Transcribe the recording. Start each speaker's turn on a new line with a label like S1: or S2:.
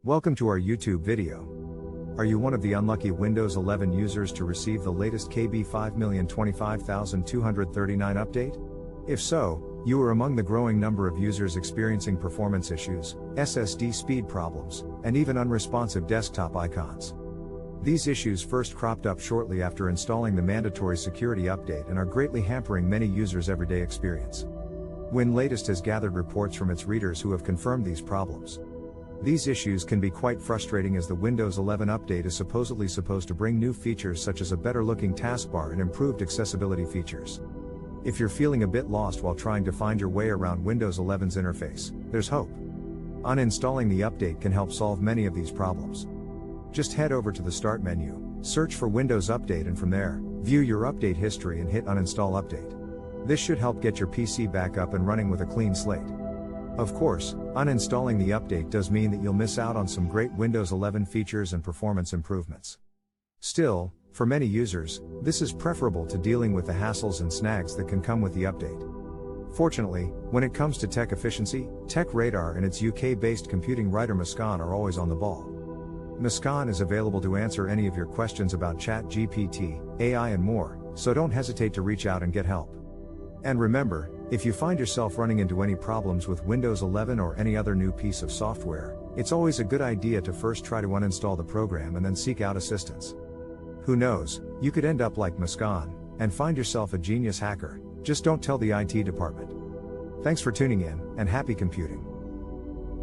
S1: Welcome to our YouTube video. Are you one of the unlucky Windows 11 users to receive the latest KB 5,025,239 update? If so, you are among the growing number of users experiencing performance issues, SSD speed problems, and even unresponsive desktop icons. These issues first cropped up shortly after installing the mandatory security update and are greatly hampering many users' everyday experience. Latest has gathered reports from its readers who have confirmed these problems. These issues can be quite frustrating as the Windows 11 update is supposed to bring new features such as a better looking taskbar and improved accessibility features. If you're feeling a bit lost while trying to find your way around Windows 11's interface, there's hope. Uninstalling the update can help solve many of these problems. Just head over to the Start menu, search for Windows Update, and from there, view your update history and hit Uninstall Update. This should help get your PC back up and running with a clean slate. Of course, uninstalling the update does mean that you'll miss out on some great Windows 11 features and performance improvements. Still, for many users, this is preferable to dealing with the hassles and snags that can come with the update. Fortunately, when it comes to tech efficiency, Tech Radar and its UK-based computing writer Muskan are always on the ball. Muskan is available to answer any of your questions about ChatGPT, AI and more, so don't hesitate to reach out and get help. And remember, if you find yourself running into any problems with Windows 11 or any other new piece of software, it's always a good idea to first try to uninstall the program and then seek out assistance. Who knows, you could end up like Muskan and find yourself a genius hacker. Just don't tell the IT department. Thanks for tuning in, and happy computing.